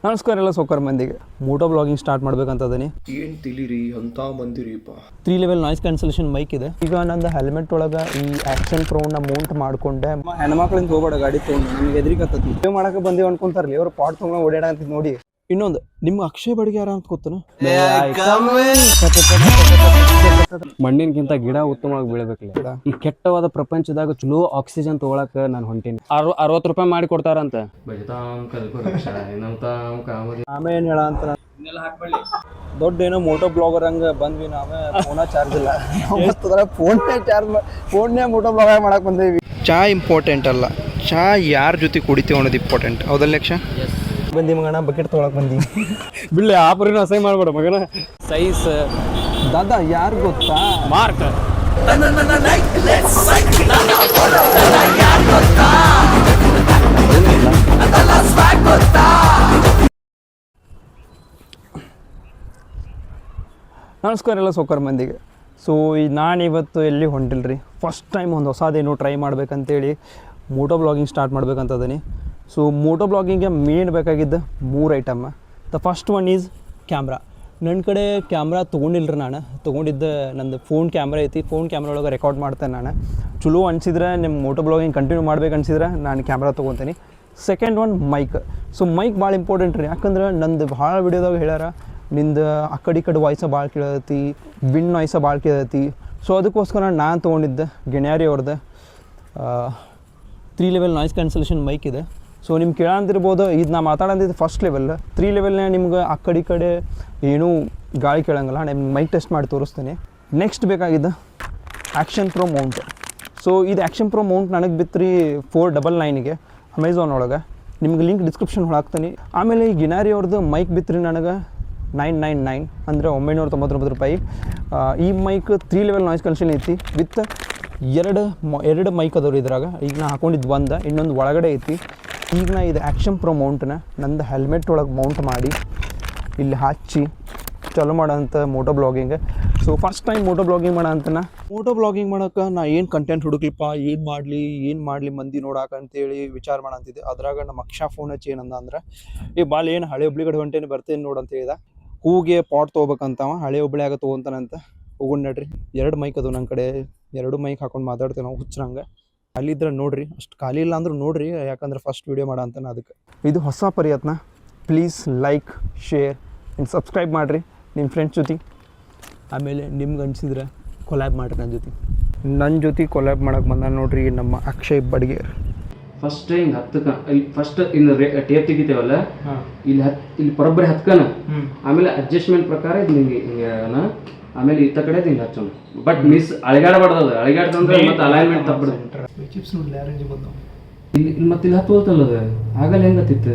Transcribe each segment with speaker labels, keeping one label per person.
Speaker 1: ನಮಸ್ಕಾರ ಎಲ್ಲ ಸೋಕರ್ ಮಂದಿಗೆ ಮೋಟೋ ಬ್ಲಾಗಿಂಗ್ ಸ್ಟಾರ್ಟ್ ಮಾಡ್ಬೇಕಂತದೀನಿ.
Speaker 2: ಏನು ತಿಳಿರಿ ಅಂತ ಬಂದಿರಿಪ್ಪ.
Speaker 1: 3 level ನಾಯ್ಸ್ ಕ್ಯಾನ್ಸಲೇಷನ್ ಮೈಕ್ ಇದೆ. ಈಗ ನಂದು ಹೆಲ್ಮೆಟ್ ಒಳಗೆ ಈ ಆ್ಯಕ್ಷನ್ ಪ್ರೋನ ಮೌಂಟ್ ಮಾಡ್ಕೊಂಡೆ. ಹೆಣ್ಮಕ್ಳಿಂದ ಹೋಗ್ಬೇಡ ಗಾಡಿ ತೊಗೊಂಡು, ನಮ್ಗೆ ಎದ್ರಿಕತ್ತತಿ ವಿಡಿಯೋ ಮಾಡಕ್ಕೆ ಬಂದೀವಿ ಅನ್ಕೊಂತಾರಲಿ, ಅವ್ರು ಪಾಟ್ ತೊಗೊಂಡು ಓಡಾಡಂತ ನೋಡಿ. ಇನ್ನೊಂದು ನಿಮ್ಗೆ ಅಕ್ಷಯ್ ಬಡಿಗೆ ಯಾರ ಅಂತ ಗೊತ್ತನ?
Speaker 3: ಮಣ್ಣಿನಗಿಂತ ಗಿಡ ಉತ್ತಮವಾಗಿ ಬೀಳಬೇಕಲ್ಲ. ಈ ಕೆಟ್ಟವಾದ ಪ್ರಪಂಚದಾಗ ಚಲೋ ಆಕ್ಸಿಜನ್ ತಗೊಳಕ ನಾನು ಹೊಂಟೀನಿ. 60 ರೂಪಾಯಿ ಮಾಡಿ ಕೊಡ್ತಾರಂತ.
Speaker 1: ಆಮೇಲೆ ಏನ್ ಹೇಳ ಅಂತ ದೊಡ್ಡ ಏನೋ ಮೋಟೋ ಬ್ಲಾಗರ್ ಹಂಗ ಬಂದ್ವಿ. ನಾವೇ ಫೋನ ಚಾರ್ಜ್ ಇಲ್ಲ, ಫೋನ್ನೇ ಮೋಟೋ ಬ್ಲಾಗರ್ ಮಾಡಕ್ ಬಂದೇವಿ. ಚಾ ಇಂಪಾರ್ಟೆಂಟ್ ಅಲ್ಲ, ಚಾ ಯಾರ ಜೊತೆ ಕುಡಿತೀವಿ ಅನ್ನೋದು ಇಂಪಾರ್ಟೆಂಟ್. ಹೌದಲ್ಲ ಯಕ್ಷ? ಬಂದಿ ಮಗನ ಬಕೆಟ್ ತೊಗೊಳಕ್ ಬಂದಿ.
Speaker 3: ಬಿಡ್ಲಿ ಆಪರಿನ ಅಸಹ್ಯ ಮಾಡ್ಬೇಡ ಮಗನ. ಸೈಜ್
Speaker 1: ದಾದಾ ಯಾರು ಗೊತ್ತಾ?
Speaker 3: ಮಾರ್ಕ್
Speaker 1: ನಮಸ್ಕಾರ ಎಲ್ಲ ಸೋಕರ್ ಮಂದಿಗೆ. ಸೊ ನಾನಿವತ್ತು ಎಲ್ಲಿ ಹೊಂಟಿಲ್ರಿ, ಫಸ್ಟ್ ಟೈಮ್ ಒಂದು ಹೊಸದೇನು ಟ್ರೈ ಮಾಡ್ಬೇಕಂತೇಳಿ ಮೋಟೋ ಬ್ಲಾಗಿಂಗ್ ಸ್ಟಾರ್ಟ್ ಮಾಡ್ಬೇಕಂತದೀನಿ. ಸೊ ಮೋಟೋ ಬ್ಲಾಗಿಂಗ್ಗೆ ಮೇನ್ ಬೇಕಾಗಿದ್ದು 3 item. The first one is camera. ನನ್ನ ಕಡೆ ಕ್ಯಾಮ್ರಾ ತೊಗೊಂಡಿಲ್ರಿ, ನಾನು ತೊಗೊಂಡಿದ್ದ ನಂದು ಫೋನ್ ಕ್ಯಾಮ್ರಾ ಐತಿ. ಫೋನ್ ಕ್ಯಾಮ್ರಾ ಒಳಗೆ ರೆಕಾರ್ಡ್ ಮಾಡ್ತೇನೆ ನಾನು. ಚಲೋ ಅನಿಸಿದ್ರೆ ನಿಮ್ಮ ಮೋಟೋ ಬ್ಲಾಗಿಂಗ್ ಕಂಟಿನ್ಯೂ ಮಾಡ್ಬೇಕು ಅನ್ಸಿದ್ರೆ ನಾನು ಕ್ಯಾಮ್ರಾ ತೊಗೊತೀನಿ. Second one mic. So mic ಭಾಳ ಇಂಪಾರ್ಟೆಂಟ್ ರೀ, ಯಾಕಂದ್ರೆ ನಂದು ಭಾಳ ವಿಡಿಯೋದಾಗ ಹೇಳ್ಯಾರ ನಿಂದು ಆ ಕಡೆ ವಾಯ್ಸ ಭಾಳ ಕೇಳತಿ, ವಿಂಡ್ ನಾಯ್ಸ ಭಾಳ ಕೇಳತಿ. ಸೊ ಅದಕ್ಕೋಸ್ಕರ ನಾನು ತೊಗೊಂಡಿದ್ದೆ ಗೆಣ್ಯಾರಿ ಅವ್ರದ್ದು 3 level ನಾಯ್ಸ್ ಕ್ಯಾನ್ಸಲೇಷನ್ ಮೈಕ್ ಇದೆ. ಸೊ ನಿಮ್ಗೆ ಕೇಳಂತಿರ್ಬೋದು, ಇದು ನಾ ಮಾತಾಡೋದಿದ್ದು ಫಸ್ಟ್ ಲೆವೆಲ್. 3 levelನೇ ನಿಮ್ಗೆ ಆ ಕಡೆ ಏನೂ ಗಾಳಿ ಕೇಳಂಗಿಲ್ಲ. ನಿಮ್ಗೆ ಮೈಕ್ ಟೆಸ್ಟ್ ಮಾಡಿ ತೋರಿಸ್ತೀನಿ. ನೆಕ್ಸ್ಟ್ ಬೇಕಾಗಿದ್ದು ಆ್ಯಕ್ಷನ್ ಪ್ರೋ ಮೌಂಟ್. ಸೊ ಇದು ಆ್ಯಕ್ಷನ್ ಪ್ರೋ ಮೌಂಟ್ ನನಗೆ ಬಿತ್ತು 499ಗೆ ಅಮೆಝಾನ್ ಒಳಗೆ. ನಿಮ್ಗೆ ಲಿಂಕ್ ಡಿಸ್ಕ್ರಿಪ್ಷನ್ ಹಾಕ್ತೀನಿ. ಆಮೇಲೆ ಈ ಗಿನಾರಿ ಅವ್ರದ್ದು ಮೈಕ್ ಬಿತ್ತು ನನಗೆ 999 ಅಂದರೆ 999 ರೂಪಾಯಿ. ಈ ಮೈಕ್ 3 level ನಾಯ್ಸ್ ಕ್ಯಾನ್ಸಲೇಷನ್ ಐತಿ ವಿತ್ ಎರಡು ಮೈಕ್ ಅದಾವ್ರಿ ಇದ್ರಾಗ. ಈಗ ನಾ ಹಾಕೊಂಡಿದ್ದು ಒಂದು, ಇನ್ನೊಂದು ಒಳಗಡೆ ಐತಿ. ಈಗ ನಾ ಇದು ಆ್ಯಕ್ಷನ್ ಪ್ರೋ ಮೌಂಟ್ನ ನಂದು ಹೆಲ್ಮೆಟ್ ಒಳಗೆ ಮೌಂಟ್ ಮಾಡಿ ಇಲ್ಲಿ ಹಚ್ಚಿ ಚಾಲೂ ಮಾಡೋಂಥ moto blogging. So first time moto blogging moto blogging ಮಾಡೋಕೆ ನಾ ಏನು ಕಂಟೆಂಟ್ ಹುಡುಕ್ಲಿಪ್ಪ, ಏನು ಮಾಡಲಿ ಮಂದಿ ನೋಡಾಕ ಅಂತೇಳಿ ವಿಚಾರ ಮಾಡಂತಿದ್ದೆ. ಅದ್ರಾಗ ನಮ್ಮ ಅಕ್ಷಾ ಫೋನ್ ಹಚ್ಚಿ ಏನಂದ ಅಂದ್ರೆ, ಈ ಬಾಲ್ ಏನು ಹಳೆ ಹುಬ್ಳಿ ಕಡೆ ಹೊಂಟೇನೆ ಬರ್ತೇನೆ ನೋಡು ಅಂತ ಹೇಳಿದ. ಹೂಗೆ ಪಾಟ್ ತೊಗೋಬೇಕಂತವ, ಹಳೆ ಹುಬ್ಳಿ ಆಗ ತೊಗೊಂತಾನಂತ. ಹೋಗೋಣ ನಡ್ರಿ. 2 ಮೈಕ್ ಅದು ನನ್ನ ಕಡೆ, 2 ಮೈಕ್ ಹಾಕೊಂಡು ಮಾತಾಡ್ತೇವೆ ನಾವು ಹುಚ್ಚರಂಗೆ. ಅಲ್ಲಿದ್ರೆ ನೋಡ್ರಿ, ಅಷ್ಟು ಖಾಲಿ ಇಲ್ಲ ಅಂದ್ರೂ ನೋಡ್ರಿ, ಯಾಕಂದ್ರೆ ಫಸ್ಟ್ ವೀಡಿಯೋ ಮಾಡೋ ಅಂತಾನೆ ಅದಕ್ಕೆ. ಇದು ಹೊಸ ಪ್ರಯತ್ನ. Please like, share and subscribe ಮಾಡಿರಿ ನಿಮ್ಮ ಫ್ರೆಂಡ್ಸ್ ಜೊತೆ. ಆಮೇಲೆ ನಿಮ್ಗೆ ಅನಿಸಿದ್ರೆ ಕೊಲ್ಯಾಬ್ ಮಾಡಿರಿ ನನ್ನ ಜೊತೆ ಕೊಲ್ಯಾಬ್ ಮಾಡೋಕೆ ಬಂದ ನೋಡ್ರಿ ನಮ್ಮ ಅಕ್ಷಯ್ ಬಡಿಗೆ.
Speaker 3: ಫಸ್ಟ್ ಹಿಂಗೆ ಫಸ್ಟ್ ಇನ್ನು ಟೇಪ್ ತೆಗಿತೇವಲ್ಲ, ಇಲ್ಲಿ ಬರೋಬ್ಬರಿ ಹತ್ಕನ, ಆಮೇಲೆ ಅಡ್ಜಸ್ಟ್ಮೆಂಟ್ ಪ್ರಕಾರ ಇದು ಹಿಂಗೆ ಆಮೇಲೆ ಇತ್ತ ಕಡೆ ಹಿಂಗೆ ಹಚ್ಚೋಣ. ಬಟ್ ಮಿಸ್ ಅಳಿಗಾಡಬಾರ್ದು, ಅಳಿಗಾಡ್ತಂದ್ರೆ ಮತ್ತೆ ಅಲೈನ್ಮೆಂಟ್ ತಪ್ಪಡು. ಇಲ್ಲಿ ಮತ್ತೆ ಇಲ್ಲಿ ಹತ್ತೋತಲ್ಲ, ಅದು ಆಗಲ್ಲ ಹೆಂಗೆ ಹತ್ತಿತ್ತು.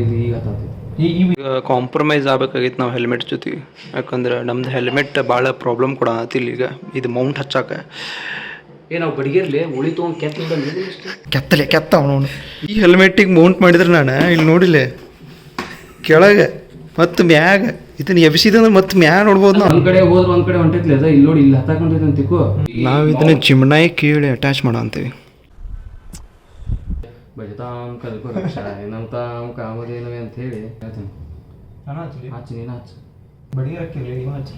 Speaker 3: ಇಲ್ಲಿ ಈಗ ಹತ್ತೈತಿ.
Speaker 1: ಈಗ ಕಾಂಪ್ರಮೈಸ್ ಆಗ್ಬೇಕಾಗಿತ್ತು ನಾವು ಹೆಲ್ಮೆಟ್ ಜೊತೆ, ಯಾಕಂದ್ರೆ ನಮ್ದು ಹೆಲ್ಮೆಟ್ ಭಾಳ ಪ್ರಾಬ್ಲಮ್ ಕೂಡ ಆತಿಲ್ಲ ಈಗ ಇದು ಮೌಂಟ್ ಹಚ್ಚಾಕ.
Speaker 3: ನಾವು ಬಡಿಗಿರ್ಲಿ ಉಳಿ ತೊಗೊಂಡು
Speaker 1: ಕೆತ್ತ ಅವನು. ಈ ಹೆಲ್ಮೆಟ್ಟಿಗೆ ಮೌಂಟ್ ಮಾಡಿದ್ರೆ ನಾನು ಇಲ್ಲಿ ನೋಡಿಲ್ಲ ಕೆಳಗೆ ಮತ್ತು ಮ್ಯಾಗ ಇದನ್ನ ಎಬ್ಸಿದಂದ್ರೆ ಮತ್ತೆ ಮ್ಯಾಗ ನೋಡ್ಬೋದು. ನಾವು
Speaker 3: ಒಂದ್ ಕಡೆ ಹೋದ್ರೆ ಒಂದ್ ಕಡೆ ಹೊಂಟೈತ್ಲಿ, ಅದ ಇಲ್ಲಿ ನೋಡಿ ಇಲ್ಲಿ ಹತ್ತಾಕೊಂಡೈತೆ ಅಂತಿಕ್ಕು.
Speaker 1: ನಾವು ಇದನ್ನ ಚಿಮ್ನಾಯಿ ಕೇಳಿ ಅಟ್ಯಾಚ್ ಮಾಡೋ ಅಂತೀವಿ.
Speaker 3: ಬಜತಾಂ ಕಲ್ಪು ರಕ್ಷಾಯ ನಮತಾಂ ಕಾಮಧೇನವೇ ಅಂತ ಹೇಳಿ ಹೇಳ್ತೀನಿ. ಹಚ್ಚಿ ನೀನು ಹಚ್ಚು.
Speaker 1: ಬಡಿಗೆ ಹಾಕಿರಲಿ, ನೀವು ಹಚ್ಚಿ.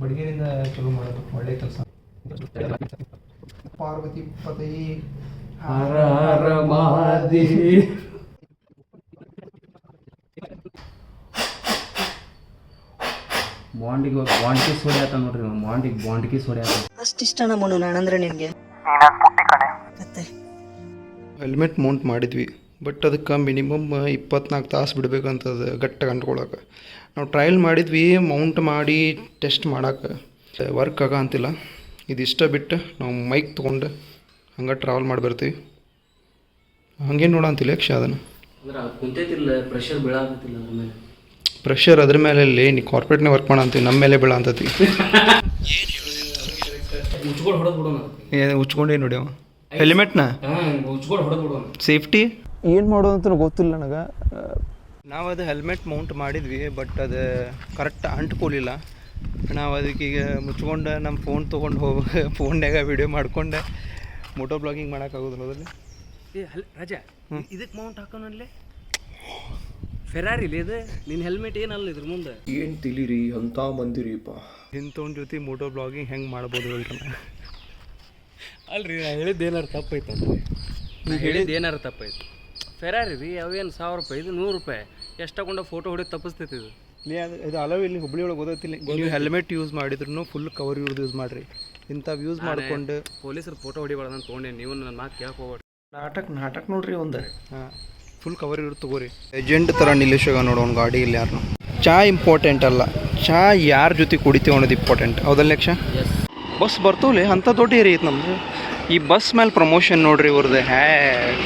Speaker 1: ಬಡಿಗೆರಿಂದ ಚಲೋ ಮಾಡೋದು ಒಳ್ಳೆ ಕೆಲಸ. ಪಾರ್ವತಿ ಪತಿ
Speaker 3: ಹರ ಹರ ಮಹಾದೇವಿ. ಬಾಂಡಿಗೆ ಸೋಡಿ ಆತ ನೋಡ್ರಿ, ಬಾಂಡಿಗೆ ಸೋಡಿ ಆತ.
Speaker 4: ಅಷ್ಟಿಷ್ಟ ನಮ್ಮನು ನಾನಂದ್ರೆ ನಿನಗೆ.
Speaker 1: ಹೆಲ್ಮೆಟ್ ಮೌಂಟ್ ಮಾಡಿದ್ವಿ, ಬಟ್ ಅದಕ್ಕೆ ಮಿನಿಮಮ್ 24 ತಾಸು ಬಿಡಬೇಕಂತದ ಗಟ್ಟಾಗಿ ಅಂಟ್ಕೊಳಕ್ಕೆ. ನಾವು ಟ್ರಯಲ್ ಮಾಡಿದ್ವಿ ಮೌಂಟ್ ಮಾಡಿ ಟೆಸ್ಟ್ ಮಾಡೋಕೆ, ವರ್ಕ್ ಆಗ ಅಂತಿಲ್ಲ. ಇದಿಷ್ಟ ಬಿಟ್ಟು ನಾವು ಮೈಕ್ ತೊಗೊಂಡು ಹಂಗೆ ಟ್ರಾವೆಲ್ ಮಾಡಿ ಬರ್ತೀವಿ. ಹಂಗೇನು ನೋಡಂತಿಲ್ಲ ಯಕ್ಷ ಅದನ್ನು.
Speaker 3: ಕುಂತೈತಿಲ್ಲ, ಪ್ರೆಷರ್ ಬೀಳಾಕತ್ತಿಲ್ಲ ಅದ್ರ ಮೇಲೆ.
Speaker 1: ಪ್ರೆಷರ್ ಅದ್ರ ಮೇಲೆ ಅಲ್ಲಿ ನೀ ಕಾರ್ಪೊರೇಟ್ನೇ ವರ್ಕ್ ಮಾಡಂತೀವಿ, ನಮ್ಮ ಮೇಲೆ ಬೀಳ ಅಂತತಿ.
Speaker 3: ಉಚ್ಕೊಂಡು ಹೊಡೆದು ಬಿಡೋಣ.
Speaker 1: ಉಚ್ಕೊಂಡೇ ನೋಡಿ ಅವ ಹೆಲ್ಮೆಟ್ನ
Speaker 3: ಉಚ್ಕೊಂಡು ಹೊಡೆದು ಬಿಡೋಣ.
Speaker 1: ಸೇಫ್ಟಿ ಏನು ಮಾಡೋದು ಅಂತ ಗೊತ್ತಿಲ್ಲ ನನಗೆ. ನಾವು ಅದು ಹೆಲ್ಮೆಟ್ ಮೌಂಟ್ ಮಾಡಿದ್ವಿ, ಬಟ್ ಅದು ಕರೆಕ್ಟ್ ಅಂಟ್ಕೊಲಿಲ್ಲ. ನಾವು ಅದಕ್ಕೀಗ ಮುಚ್ಕೊಂಡು ನಮ್ಮ ಫೋನ್ ತೊಗೊಂಡು ಫೋನ್ಯಾಗ ವಿಡಿಯೋ ಮಾಡ್ಕೊಂಡು ಮೋಟೋ ಬ್ಲಾಗಿಂಗ್ ಮಾಡೋಕ್ಕಾಗೋದಿಲ್ಲ ಅದ್ರಲ್ಲಿ.
Speaker 3: ರಾಜ ಇದಕ್ಕೆ ಮೌಂಟ್ ಹಾಕೋನಲ್ಲಿ ಫೆರಾರಿ ಇದು ನಿನ್ನ ಹೆಲ್ಮೆಟ್ ಏನಲ್ಲ ಇದ್ರ ಮುಂದೆ
Speaker 2: ಏನ್ ತಿಳಿರಿ ಅಂತ ಮಂದಿರಿಪ್ಪ.
Speaker 1: ಇಂಥವ್ನ ಜೊತೆ ಮೋಟೋ ಬ್ಲಾಗಿಂಗ್ ಹೆಂಗೆ ಮಾಡ್ಬೋದು ಹೇಳ್ರಿ
Speaker 3: ಅಲ್ರಿ ನಾ ಹೇಳಿದ್ದು ಏನಾರು ತಪ್ಪೈತೆ ನೀ ಹೇಳಿದ್ದು ಏನಾರು ತಪ್ಪೈತೆ. ಫೆರಾರಿ ರೀ ಅವೇನು 1000 ರೂಪಾಯಿ, ಇದು 100 ರೂಪಾಯಿ. ಎಷ್ಟು ತಗೊಂಡು ಫೋಟೋ ಹೊಡೆದು ತಪ್ಪಿಸ್ತೈತಿ ಇದು.
Speaker 1: ಇದು ಅಲವ್ ಇಲ್ಲಿ ಹುಬ್ಳಿ ಒಳಗೆ ಓದತ್ತಿಲ್ಲ. ನೀವು ಹೆಲ್ಮೆಟ್ ಯೂಸ್ ಮಾಡಿದ್ರು ಫುಲ್ ಕವರ್ ಯೂಸ್ ಮಾಡಿರಿ. ಇಂಥವು ಯೂಸ್ ಮಾಡ್ಕೊಂಡು
Speaker 3: ಪೊಲೀಸರು ಫೋಟೋ ಹೊಡಿಬಾರ್ದು ಅಂತ ತೊಗೊಂಡೆ. ನೀವು ನನ್ನ ಮಾತು ಕೇಳಕ್ಕೆ ಹೋಗ್ಬೇಡಿ.
Speaker 2: ನಾಟಕ ನೋಡ್ರಿ ಒಂದು.
Speaker 1: ಹಾಂ, ಫುಲ್ ಕವರ್ ಇರುತ್ತೆ ತಗೋರಿ. ಏಜೆಂಟ್ ಥರ ನಿಲ್ಲಿಸಾಗ ನೋಡು ಒಂದು ಗಾಡಿಯಲ್ಲಿ ಯಾರನ್ನು. ಚಾ ಇಂಪಾರ್ಟೆಂಟ್ ಅಲ್ಲ, ಚಾ ಯಾರ ಜೊತೆ ಕುಡಿತೀವಿ ಅನ್ನೋದು ಇಂಪಾರ್ಟೆಂಟ್. ಹೌದಲ್ಲ ಲಕ್ಷ? ಬಸ್ ಬರ್ತವಲ್ಲ ಅಂಥ ದೊಡ್ಡ ಏರಿಯಾ ಐತೆ ನಮ್ದು. ಈ ಬಸ್ ಮೇಲೆ ಪ್ರಮೋಷನ್ ನೋಡ್ರಿ ಇವ್ರದ್ದು.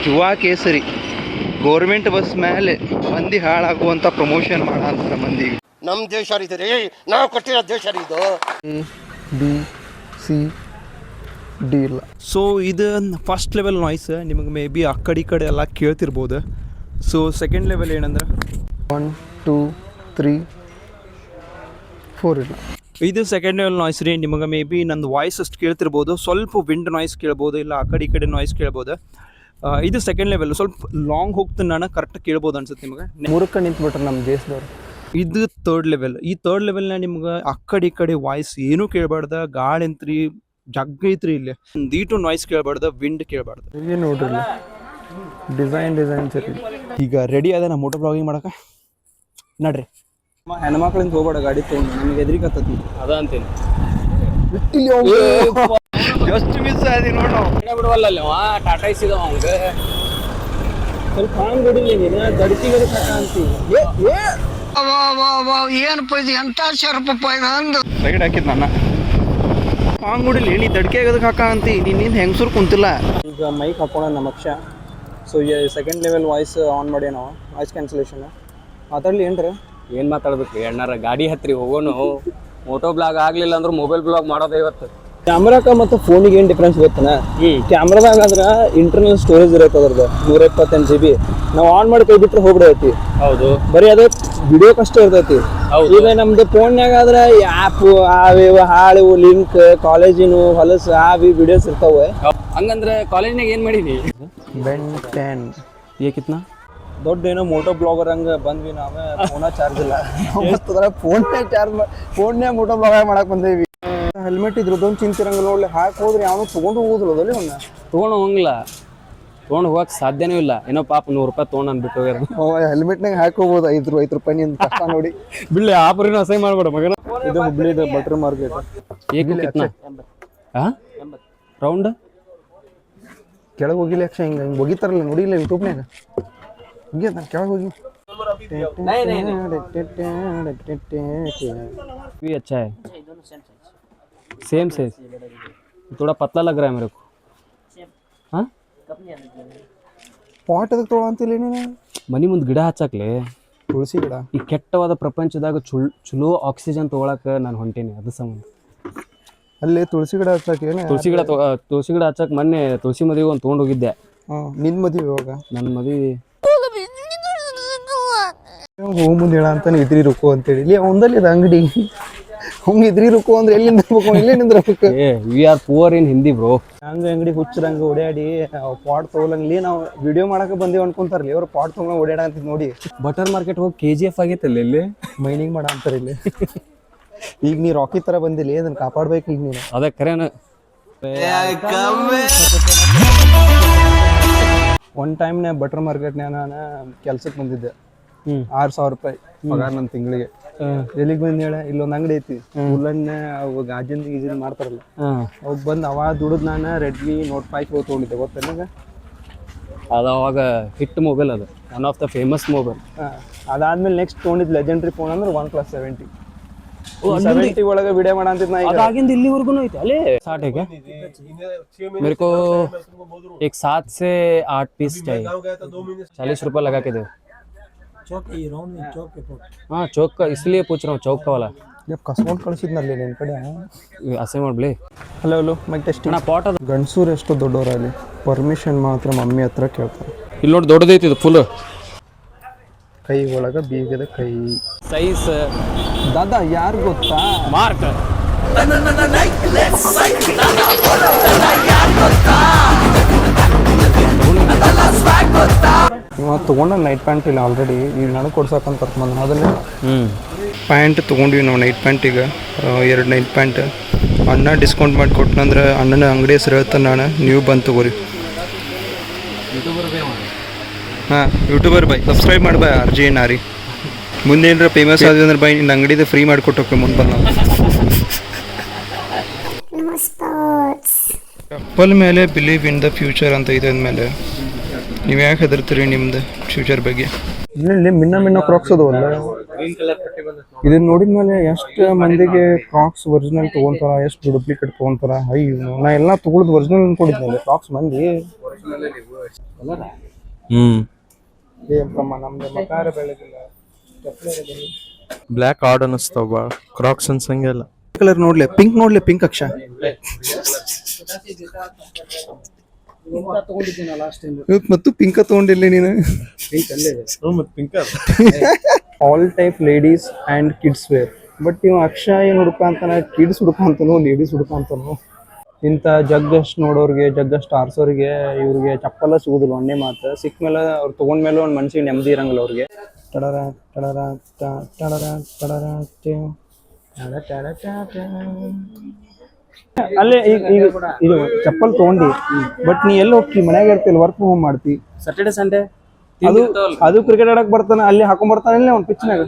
Speaker 1: ಜುವಾ ಕೇಸರಿ ಗೌರ್ಮೆಂಟ್ ಬಸ್ ಮೇಲೆ ಮಂದಿ ಹಾಳಾಗುವಂಥ ಪ್ರಮೋಷನ್ ಮಾಡಂತಾರೆ ಮಂದಿಗೆ.
Speaker 5: ನಮ್ಮ ದೇಶ ಇದೆ ರೀ, ನಾವು ಕಟ್ಟಿರೋ ದೇಶ ಇದು.
Speaker 1: ಬಿ ಸಿ ಡಿ ಇಲ್ಲ. ಸೊ ಇದು ಫಸ್ಟ್ ಲೆವೆಲ್ ನಾಯ್ಸ್. ನಿಮಗೆ ಮೇ ಬಿ ಆ ಕಡೆ ಈ ಕಡೆ ಎಲ್ಲ ಕೇಳ್ತಿರ್ಬೋದು. ಸೊ ಸೆಕೆಂಡ್ ಲೆವೆಲ್ ಏನಂದ್ರೆ 1 2 3 4 ಇಲ್ಲ. ಇದು ಸೆಕೆಂಡ್ ಲೆವೆಲ್ ನಾಯ್ಸ್ ರೀ. ನಿಮಗೆ ಮೇ ಬಿ ನಂದು ವಾಯ್ಸ್ ಅಷ್ಟು ಕೇಳ್ತಿರ್ಬೋದು. ಸ್ವಲ್ಪ ವಿಂಡ್ ನಾಯ್ಸ್ ಕೇಳ್ಬೋದು, ಇಲ್ಲ ಆ ಕಡೆ ಈ ಕಡೆ ನಾಯ್ಸ್ ಕೇಳ್ಬೋದು. ಇದು ಸೆಕೆಂಡ್ ಲೆವೆಲ್. ಸ್ವಲ್ಪ ಲಾಂಗ್ ಹೋಗ್ತೀನಿ ನಾನು, ಕರೆಕ್ಟ್ ಕೇಳ್ಬೋದು ಅನ್ಸುತ್ತೆ ನಿಮಗೆ. ಮೂರಕ್ಕೆ ನಿಂತ್ಬಿಟ್ರೆ ನಮ್ಮ ದೇಶದವ್ರು. ಇದು ತರ್ಡ್ ಲೆವೆಲ್. ಈ ತರ್ಡ್ ಲೆವೆಲ್ನ ನಿಮ್ಗೆ ಆ ಕಡೆ ಈ ಕಡೆ ವಾಯ್ಸ್ ಏನೂ ಕೇಳಬಾರ್ದ. ಗಾಳಿ ಅಂತ್ರಿ ಜಗ್ಗ ಐತ್ರಿ. ಇಲ್ಲಿ ಒಂದೀಟು ನಾಯ್ಸ್ ಕೇಳಬಾರ್ದು, ವಿಂಡ್ ಕೇಳಬಾರ್ದು. ಈಗ ನೋಡ್ರಿ ಡಿಸೈನ್ ಸರಿ. ಈಗ ರೆಡಿ ಅದ ನಾ ಮೋಟೋ ಬ್ಲಾಗಿಂಗ್ ಮಾಡಕ್ಕೆ. ನಡ್ರಿ ಹೆಣ್ಮಕ್ಳಿಂದ ಹೋಗ್ಬೇಡ ಗಾಡಿ ತೊಗೊಂಡು, ನಮ್ಗೆ ಎದ್ರಿಕತ್ತತಿ.
Speaker 3: ಅದ ಅಂತೀನಿ
Speaker 1: ಜಸ್ಟ್ ಮಿಸ್ ಆದಿ ನೋಡ್ ನಾವು.
Speaker 3: ಬಿಡುವಲ್ಲ ಟಾಟಾ ಇಸಿದ ಅವ್ಗೆ
Speaker 1: ಸ್ವಲ್ಪ ಹಾಂಗ್ ಹೊಡಿಲಿ ನೀನು, ದಡ್ಕಿಗೆ ಅಂತೀವಿ.
Speaker 4: ಏನಪ್ಪ ಇದು ಎಂತ ಶರಪಪ್ಪ ಇದು.
Speaker 1: ಸೈಡ್ ಹಾಕಿದ್ ನನ್ನ ಹಾಂಗ್ ಹೊಡಿಲಿ, ನೀ ದಡ್ಕೆ ಆಗೋದಕ್ಕೆ ಹಾಕ ಅಂತಿ. ನೀನು ಹೆಂಗಸರು ಕುಂತಿಲ್ಲ. ಈಗ ಮೈಕ್ ಹಾಕೋಣ ನಮ್ಮ ಅಕ್ಷ. So second level voice on ಮಾಡಿ ನಾವು, ವಾಯ್ಸ್ ಕ್ಯಾನ್ಸಲೇಷನ್ ಮಾತಾಡ್ಲಿ ಏನ್ರಿ.
Speaker 3: ಏನು ಮಾತಾಡ್ಬೇಕು ರೀ ಅಣ್ಣಾರ? ಗಾಡಿ ಹತ್ರಿ ಹೋಗೋನು. ಮೋಟೋ ಬ್ಲಾಗ್ ಆಗಲಿಲ್ಲ ಅಂದ್ರೆ ಮೊಬೈಲ್ ಬ್ಲಾಗ್ ಮಾಡೋದು ಇವತ್ತು.
Speaker 1: ಕ್ಯಾಮ್ರಾಕ ಮತ್ತು ಫೋನಿಗೆ ಏನು ಡಿಫ್ರೆನ್ಸ್ ಗೊತ್ತನ? ಕ್ಯಾಮ್ರಾದಾಗ ಆದ್ರೆ ಇಂಟರ್ನಲ್ ಸ್ಟೋರೇಜ್ ಇರುತ್ತೆ ಅದ್ರದ್ದು 128 GB. ನಾವು ಆನ್ ಮಾಡಿ ಕೈ ಬಿಟ್ಟರೆ ಹೋಗ್ಬಿಡೈತಿ.
Speaker 3: ಹೌದು,
Speaker 1: ಬರೀ ಅದು ವಿಡಿಯೋ ಕಷ್ಟ ಇರ್ತೈತಿ. ಈಗ ನಮ್ದು ಫೋನ್ಯಾಗ ಆದ್ರೆ ಆ್ಯಪ್ ಅವು ಹಾಳು ಲಿಂಕ್ ಕಾಲೇಜಿನ ಹೊಲಸು ಆವಿ ವಿಡಿಯೋಸ್ ಇರ್ತಾವೆ.
Speaker 3: ಹಂಗಂದ್ರೆ ಕಾಲೇಜ್ನಾಗ ಏನು ಮಾಡೀನಿ?
Speaker 1: ಬೆನ್ 10
Speaker 3: ಏಕಿತ್ನಾ
Speaker 1: ದೊಡ್ಡ ಏನೋ ಮೋಟೋ ಬ್ಲಾಗರ್ ಹಂಗೆ ಬಂದ್ವಿ. ನಾವೇ ಫೋನ ಚಾರ್ಜ್ ಇಲ್ಲ, ಫೋನ್ನೇ ಚಾರ್ಜ್ ಫೋನ್ನೇ ಮೋಟೋ ಬ್ಲಾಗ್ ಮಾಡಕ್ಕೆ ಬಂದೇವಿ. ಹೆಲ್ಮೆಟ್ ಇದ್ರದ್ದೊಂದು ಚಿಂತಿರಂಗ ನೋಡ್ಲಿ, ಹಾಕಿ ಹೋದ್ರೆ ಯಾವನು ತೊಗೊಂಡು ಹೋಗುದಿಲ್ಲ. ಅವನ್ನ
Speaker 3: ತೊಗೊಂಡು ಹೋಗಂಗಿಲ್ಲ, ತೊಗೊಂಡು ಹೋಗಕ್ಕೆ ಸಾಧ್ಯನೂ ಇಲ್ಲ. ಏನೋ ಪಾಪ 100 ರೂಪಾಯಿ ತೊಗೊಂಡು ಅಂದ್ಬಿಟ್ಟು ಹೋಗ್ಯಾರ.
Speaker 1: ಹೆಲ್ಮೆಟ್ನಾಗ ಹಾಕಿ ಹೋಗ್ಬೋದು. 5 ರೂಪಾಯಿ ನಿಂದ ಕಷ್ಟ ನೋಡಿ.
Speaker 3: ಬಿಡ್ಲಿ ಆಪರಿನ ಅಸಹ್ಯ ಮಾಡ್ಬೇಡ ಮಗನ.
Speaker 1: ಇದು ಹುಬ್ಳಿದು ಬಟರ್ ಮಾರ್ಕೆಟ್.
Speaker 3: ರೌಂಡ್
Speaker 1: ಕೆಳಗೆ ಹೋಗಿಲ್ಲ ಯಕ್ಷ. ಹಿಂಗೆ ಒಗಿತಾರಲ್ಲ ನೋಡಿಲ್ಲ ಯೂಟ್ಯೂಬ್ನಾಗ. ಹಿಂಗೆ ನಾನು ಕೆಳಗೆ ಹೋಗಿ
Speaker 3: भी अच्छा है, सेम साइज, थोड़ा पतला लग रहा है मेरे को. हाँ
Speaker 1: ಪಾಟ್ ಅದಕ್ಕೆ ತೊಗೊಳಂತಿಲ್ಲ ನೀನು.
Speaker 3: ಮನಿ ಮುಂದೆ ಗಿಡ ಹಚ್ಚಾಕ್ಲೆ,
Speaker 1: ತುಳಸಿ ಗಿಡ.
Speaker 3: ಈ ಕೆಟ್ಟವಾದ ಪ್ರಪಂಚದಾಗ ಚಲೋ ಆಕ್ಸಿಜನ್ ತೊಗೊಳಕ್ಕೆ ನಾನು ಹೊಂಟೀನಿ. ಅದು ಸಂಬಂಧ
Speaker 1: ಅಲ್ಲಿ ತುಳಸಿ ಗಿಡ ಹಚ್ಚಾಕೇನು?
Speaker 3: ತುಳಸಿ ಗಿಡ ಹಚ್ಚಕ್ಕೆ ಮೊನ್ನೆ ತುಳಸಿ ಮದುವೆಗೆ ಒಂದು ತೊಗೊಂಡು ಹೋಗಿದ್ದೆ.
Speaker 1: ನಿನ್ನ ಮದುವೆ ಇವಾಗ?
Speaker 3: ನನ್ನ ಮದುವೆ
Speaker 1: ಹೋಗ್ ಮುಂದೆ ಹೇಳ ಅಂತಾನೆ ಇದ್ರಿ ರುಕು ಅಂತೇಳಿ. ಇಲ್ಲಿ ಒಂದಲ್ಲಿ ಇದು ಅಂಗಡಿ. ಹಂಗೆ ಇದ್ರಿ ರುಕು ಅಂದ್ರೆ ಎಲ್ಲಿ ನಿಂದ್ರಬೇಕು, ಇಲ್ಲೇ ನಿಂದ್ರಬೇಕು.
Speaker 3: We are poor in Hindi bro.
Speaker 1: ಹಂಗೆ ಅಂಗಡಿ ಹುಚ್ಚರಂಗೆ ಓಡಾಡಿ ಪಾಟ್ ತೊಗೊಳಂಗ್ಲಿ. ನಾವು ವಿಡಿಯೋ ಮಾಡಕ್ಕೆ ಬಂದೇವು ಅನ್ಕೊಂತಾರಲಿ, ಅವ್ರು ಪಾಟ್ ತೊಗೊಂಡು ಓಡಾಡ ಅಂತ ನೋಡಿ.
Speaker 3: ಬಟರ್ ಮಾರ್ಕೆಟ್ ಹೋಗಿ KGF ಆಗೈತಲ್ಲ ಇಲ್ಲಿ
Speaker 1: ಮೈನಿಂಗ್ ಮಾಡ ಅಂತಾರೆ ಇಲ್ಲಿ. ಈಗ ನೀ ರಾಕಿ ಥರ ಬಂದಿಲ್ಲ, ಅದನ್ನು ಕಾಪಾಡ್ಬೇಕು ಈಗ ನೀನು.
Speaker 3: ಅದೇ ಕರೆನ.
Speaker 1: ಒನ್ ಟೈಮ್ನ ಬಟರ್ ಮಾರ್ಕೆಟ್ನಾಗ ನಾನು ಕೆಲ್ಸಕ್ಕೆ ಬಂದಿದ್ದೆ. 6,000 ರೂಪಾಯಿ ಪಗಾರ ನನ್ನ ತಿಂಗಳಿಗೆ. ಎಲ್ಲಿಗೆ ಬಂದು ಹೇಳ, ಇಲ್ಲೊಂದು ಅಂಗಡಿ ಐತಿ ಉಲ್ಲನ್ನ ಅವು ಗಾಜಿಂದ ಗೀಜಿಂದ ಮಾಡ್ತಾರಲ್ಲ, ಅವಾಗ ಬಂದು ಅವಾಗ ದುಡಿದು ನಾನು ರೆಡ್ಮಿ ನೋಟ್ 5 Pro ತೊಗೊಂಡಿದ್ದೆ. ಗೊತ್ತ ನನಗೆ
Speaker 3: ಅದು ಅವಾಗ ಹಿಟ್ ಮೊಬೈಲ್, ಅದು one of the famous mobile.
Speaker 1: ಅದಾದ್ಮೇಲೆ ನೆಕ್ಸ್ಟ್ ತೊಗೊಂಡಿದ್ದು ಲೆಜೆಂಡ್ರಿ ಫೋನ್ ಅಂದ್ರೆ OnePlus 70. 70 ಒಳಗೆ ವಿಡಿಯೋ ಮಾಡಂತಿದ್ ನಾ.
Speaker 3: ಆಗಿಂದ ಇಲ್ಲಿವರೆಗೂ ಐತೆ ಅಲ್ಲೇ साठ है क्या? मेरे को एक 7 से 8 पीस चाहिए. 40 रुपये लगा के दे. हाँ चौक का, इसलिए पूछ रहा हूँ, चौक का वाला.
Speaker 1: ಕಸ್ಕೊಂಡು ಕಳಿಸಿದ್ನಲ್ಲಿ ನಿನ್ನ ಕಡೆ
Speaker 3: ಅಸೆ ಮಾಡ್ಲಿ.
Speaker 1: Hello mic testing.
Speaker 3: ಪಾಟ್ ಅದು
Speaker 1: ಗಂಡಸೂರು ಎಷ್ಟು ದೊಡ್ಡವರಲ್ಲಿ ಪರ್ಮಿಷನ್ ಮಾತ್ರ ಮಮ್ಮಿ ಹತ್ರ ಕೇಳ್ತಾರೆ.
Speaker 3: ಇಲ್ಲಿ ನೋಡಿ ದೊಡ್ಡದೈತಿ ಇದು ಫುಲ್.
Speaker 1: ಕೈ ಒಳಗೆ ಬೀಗದ ಕೈ
Speaker 3: ಸೈಜ್
Speaker 1: ದಾದಾ ಯಾರು ಗೊತ್ತಾ?
Speaker 3: ಮಾರ್ಕ್.
Speaker 1: ಇವತ್ತು ತೊಗೊಂಡ ನೈಟ್ ಪ್ಯಾಂಟ್ ಇಲ್ಲ ಆಲ್ರೆಡಿ ಈಗ ನನಗೆ ಕೊಡ್ಸಕ್ಕಂತ ಕರ್ಕೊಂಬಂದು ಅದಲ್ಲೇ ಪ್ಯಾಂಟ್ ತೊಗೊಂಡ್ವಿ ನಾವು ನೈಟ್ ಪ್ಯಾಂಟಿಗೆ 2 ನೈಟ್ ಪ್ಯಾಂಟ್. ಅಣ್ಣ ಡಿಸ್ಕೌಂಟ್ ಮಾಡಿ ಕೊಟ್ಟನಂದ್ರೆ ಅಣ್ಣನ ಅಂಗಡಿ ಹೆಸರು ಹೇಳ್ತಾನೆ ನಾನು, ನೀವು ಬಂದು ತೊಗೋರಿ. ಹಾಂ ಯೂಟ್ಯೂಬರ್ ಬೈ ಸಬ್ಸ್ಕ್ರೈಬ್ ಮಾಡಿ ಬೈ RJ ನಾರಿ. ಮುಂದೆ ಏನಾರ ಫೇಮಸ್ ಆದ್ರೆ ಅಂದ್ರೆ ಬೈ ನಿನ್ನ ಅಂಗಡಿದು ಫ್ರೀ ಮಾಡಿಕೊಟ್ಟೋಕೆ ಮುಂದೆ ಬಂದು ನಾವು. ಚಪ್ಪಲ್ ಮೇಲೆ ಬಿಲೀವ್ ಇನ್ ದ ಫ್ಯೂಚರ್ ಅಂತ ಇದೆ ಅಂದಮೇಲೆ ನೀವು ಯಾಕೆ ಹೆದರ್ತೀರಿ ನಿಮ್ದು ಫ್ಯೂಚರ್ ಬಗ್ಗೆ? ಇಲ್ಲಿ ಮಿನ್ನ ಕ್ರಾಕ್ಸ್ ಅದಾವಲ್ಲ, ಇದನ್ನ ನೋಡಿದ್ಮೇಲೆ ಎಷ್ಟು ಮಂದಿಗೆ ಕ್ರಾಕ್ಸ್ ಒರಿಜಿನಲ್ ತೊಗೊಂತಾರ, ಎಷ್ಟು ಡೂಪ್ಲಿಕೇಟ್ ತೊಗೊಂತಾರ. ಅಯ್ಯೋ ನಾ ಎಲ್ಲ ತೊಗೊಳೋದು ಒರಿಜಿನಲ್ ಅನ್ಕೊಂಡಿದ್ನಲ್ಲ ಕ್ರಾಕ್ಸ್ ಮಂದಿ. ನಮ್ದು ಮಕಾರ ಬೆಳೆದಿಲ್ಲ,
Speaker 6: ಬ್ಲ್ಯಾಕ್ ಆಡ್ ಅನಿಸ್ತಾವ ಭಾಳ, ಕ್ರಾಕ್ಸ್ ಅನ್ಸಂಗಿಲ್ಲ.
Speaker 1: ಕಲರ್ ನೋಡ್ಲಿ, ಪಿಂಕ್ ಅಕ್ಷ ಮತ್ತು ಪಿಂಕ ತಗೊಂಡಿಲ್ಲ ನೀನು. All type ladies and kids wear. But ಇವ್ ಅಕ್ಷ ಏನು ಹುಡುಕ ಅಂತಾನೆ, ಕಿಡ್ಸ್ ಹುಡುಕ ಅಂತಾನು, ಲೇಡೀಸ್ ಹುಡುಕ ಅಂತಾನು. ಇಂಥ ಜಗ್ಗಷ್ಟು ನೋಡೋರಿಗೆ, ಜಗ್ಗಷ್ಟು ಆರ್ಸೋರಿಗೆ ಇವ್ರಿಗೆ ಚಪ್ಪಲ ಸಿಗೋದಿಲ್ಲ. ಒಂದೇ ಮಾತು ಸಿಕ್ಕ ಮೇಲೆ ಅವ್ರು ತೊಗೊಂಡ್ಮೇಲೆ ಒಂದು ಮನ್ಸಿಗೆ ನೆಮ್ಮದಿ ಇರಂಗಿಲ್ಲ ಅವ್ರಿಗೆ. ಟಡರ ಟಡರ ಟಡರ ಟಡರ ಅಲ್ಲೇ ಈಗ ಇದು ಚಪ್ಪಲ್ ತೊಗೊಂಡಿ, ಬಟ್ ನೀ ಎಲ್ಲಿ ಹೋಗ್ತಿ? ಮನ್ಯಾಗ ಇರ್ತಿಲ್ಲ, ವರ್ಕ್ ಫ್ರಮ್ ಹೋಮ್ ಮಾಡ್ತಿ.
Speaker 3: ಸಾಟರ್ಡೆ ಸಂಡೇ
Speaker 1: ಅದು ಕ್ರಿಕೆಟ್ ಆಡಕ್ ಬರ್ತಾನ, ಅಲ್ಲಿ ಹಾಕೊಂಡ್ ಬರ್ತಾನ ಅವ್ನು ಪಿಚ್ನಾಗ.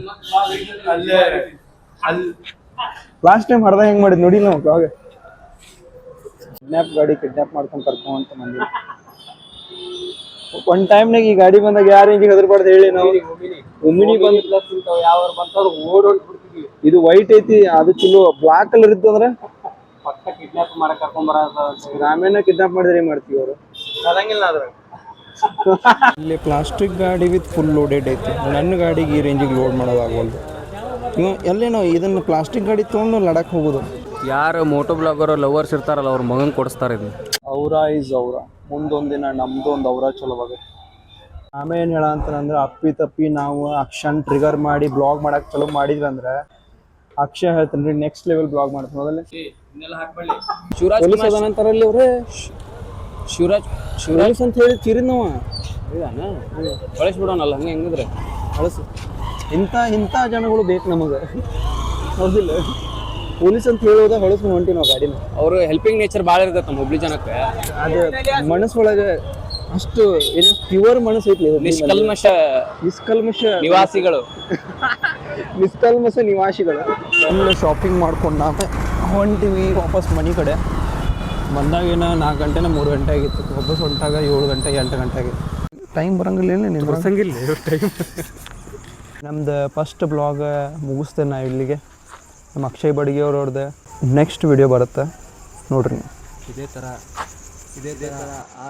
Speaker 1: ಲಾಸ್ಟ್ ಟೈಮ್ ಹರ್ದ ಹೆಂಗ್ ಮಾಡಿದ್ ನೋಡಿ ನಾವು ಅವಾಗ. ಕಿಡ್ನಾಪ್ ಮಾಡ್ಕೊಂಡು ಕರ್ಕೊಂತ ಮಂದಿ. ಒಂದ್ ಟೈಮ್ನಾಗ ಈ ಗಾಡಿ ಬಂದಾಗ ಯಾರು ಹಿಂಗೆ ಹೆದರ್ಬಾರ್ದು ಹೇಳಿ ನಾವು. ಒಮ್ಮಿನಿ ಬಂದ್ ಇದು ವೈಟ್ ಐತಿ, ಅದು ಚಲೋ. ಬ್ಲಾಕ್ ಕಲರ್ ಇತ್ತು ಅಂದ್ರೆ
Speaker 3: ಕಿಡ್ನಾಪ್ ಮಾಡಕ್ ಕರ್ಕೊಂಬರ
Speaker 1: ರಾಮೇನ ಕಿಡ್ನಾಪ್ ಮಾಡಿದ್ರೆ ಏನ್ ಮಾಡ್ತೀವಿ ಅವರು? ಇಲ್ಲಿ ಪ್ಲಾಸ್ಟಿಕ್ ಗಾಡಿ ವಿತ್ ಫುಲ್ ಲೋಡೆಡ್ ಐತಿ. ನನ್ನ ಗಾಡಿಗೆ ಈ ರೇಂಜಿಗೆ ಲೋಡ್ ಮಾಡೋದಾಗವಲ್ದು. ಇವ ಎಲ್ಲೇನೋ ಇದನ್ನು ಪ್ಲಾಸ್ಟಿಕ್ ಗಾಡಿ ತೊಗೊಂಡು ಲಡಾಕ್ ಹೋಗೋದು.
Speaker 3: ಯಾರು ಮೋಟೋ ಬ್ಲಾಗರ್ ಲವರ್ಸ್ ಇರ್ತಾರಲ್ಲ ಅವ್ರ ಮಗನ್ ಕೊಡಿಸ್ತಾರೆ ಇದನ್ನ.
Speaker 1: ಅವರ ಮುಂದೊಂದಿನ ನಮ್ದು ಒಂದು ಅವರ ಚಲೋವಾಗುತ್ತೆ. ಆಮೇಲೆ ಏನು ಹೇಳ ಅಂತಂದ್ರೆ ಅಪ್ಪಿ ನಾವು ಅಕ್ಷನ್ ಟ್ರಿಗರ್ ಮಾಡಿ ಬ್ಲಾಗ್ ಮಾಡಕ್ಕೆ ಚಲೋ ಮಾಡಿದ್ವಿ ಅಂದ್ರೆ ಅಕ್ಷಯ ಹೇಳ್ತಾನೆ ರೀ ನೆಕ್ಸ್ಟ್ ಲೆವೆಲ್ ಬ್ಲಾಗ್ ಮಾಡ್ತಾನೆ. ಮೊದಲೇ ಪೊಲೀಸ್ ಅದಾನಂತಾರಲ್ಲಿ ಅವ್ರೆ, ಶಿವರಾಜ್ ಅಂತ ಹೇಳಿ ಚಿರಿದ್ ನಾವು
Speaker 3: ಕಳಿಸ್ಬಿಡೋನಲ್ಲ ಹಂಗೆ ಹೆಂಗಿದ್ರೆ
Speaker 1: ಕಳಿಸು. ಇಂಥ ಜನಗಳು ಬೇಕು ನಮಗೆ, ಹೌದಿಲ್ಲ? ಪೊಲೀಸ್ ಅಂತ ಹೇಳೋದ ಹೊಳಸ್ಕೊಂಡು ಹೊಂಟಿ ನಾವು ಗಾಡಿನ.
Speaker 3: ಅವರು ಹೆಲ್ಪಿಂಗ್ ನೇಚರ್ ಭಾಳ ಇರ್ತೈತೆ ನಮ್ಮ ಹುಬ್ಳಿ ಜನಕ್ಕೆ.
Speaker 1: ಅದು ಮನಸ್ಸೊಳಗೆ ಅಷ್ಟು ಏನು ಪ್ಯೂರ್ ಮನಸ್ಸು ಐತಿ.
Speaker 3: ನಿಷ್ಕಲ್ಮಶ ನಿವಾಸಿಗಳು ಆಮೇಲೆ ಶಾಪಿಂಗ್ ಮಾಡ್ಕೊಂಡು ನಾವು
Speaker 1: ಹೊಂಟಿವಿ ವಾಪಸ್ ಮನೆ ಕಡೆ. ಬಂದಾಗೇನ 4 ಗಂಟೆನ 3 ಗಂಟೆ ಆಗಿತ್ತು. ವಾಪಸ್ ಹೊಂಟಾಗ 7 ಗಂಟೆ 8 ಗಂಟೆ ಆಗಿತ್ತು. ಟೈಮ್ ಬರಂಗಿಲ್ಲ ನೀನು
Speaker 3: ಬರಂಗಿಲ್ಲ ಟೈಮ್.
Speaker 1: ನಮ್ದು ಫಸ್ಟ್ ಬ್ಲಾಗ್ ಮುಗಿಸ್ತೇನೆ ನಾ ಇಲ್ಲಿಗೆ. ನಮ್ಮ ಅಕ್ಷಯ್ ಬಡ್ಗಿ ಅವ್ರವ್ರದ್ದು ನೆಕ್ಸ್ಟ್ ವಿಡಿಯೋ ಬರುತ್ತೆ ನೋಡ್ರಿ ನೀವು.
Speaker 7: ಇದೇ ಥರ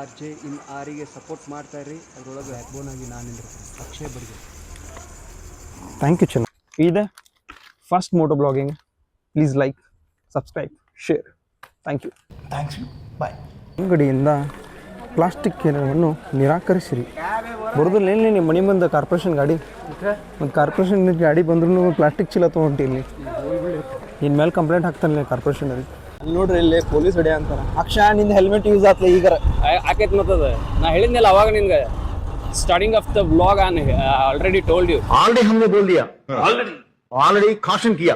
Speaker 7: RJ ಇನ್ ಆರಿಗೆ ಸಪೋರ್ಟ್ ಮಾಡ್ತಾ ಇರಿ. ಅದರೊಳಗೆ ಬ್ಯಾಕ್ಬೋನ್ ಆಗಿ ನಾನು ನಿಂದಿರ್ತೀನಿ, ಅಕ್ಷಯ್ ಬಡ್ಗಿ.
Speaker 1: ಥ್ಯಾಂಕ್ ಯು ಚೆನ್ನ. ಇದೆ first moto blogging. Please like, subscribe, share. Thanks bye. ಅಂಗಡಿಯಿಂದ ಪ್ಲಾಸ್ಟಿಕ್ ಕೇರಳವನ್ನು ನಿರಾಕರಿಸಿರಿ. ಬರೋದಿಲ್ಲ ಏನಿಲ್ಲ ನಿಮ್ಮ ಮನೆ ಮುಂದೆ ಕಾರ್ಪೊರೇಷನ್ ಗಾಡಿ, ಒಂದು ಕಾರ್ಪೊರೇಷನ್ ಗಾಡಿ ಬಂದ್ರೂ ಪ್ಲಾಸ್ಟಿಕ್ ಚೀಲ ತೊಗೊಂಡು ಇಲ್ಲಿ ಇನ್ಮೇಲೆ ಕಂಪ್ಲೇಂಟ್ ಹಾಕ್ತಾನೆ ಕಾರ್ಪೊರೇಷನಲ್ಲಿ. ಅಲ್ಲಿ ನೋಡ್ರಿ ಇಲ್ಲಿ ಪೊಲೀಸ್ ಹೊಡೆ ಅಂತಾರ. ಅಕ್ಷಾ ನಿಂದು ಹೆಲ್ಮೆಟ್ ಯೂಸ್ ಆತ್ಲ ಈಗ
Speaker 3: ಆಕೈತೆ ಮತ್ತದ. ನಾ ಹೇಳಿದ್ನಲ್ಲ ಅವಾಗ ನಿನ್ಗೆ starting of the blog already told you.
Speaker 5: Already हमने बोल दिया, ऑलरेडी कॉशन किया.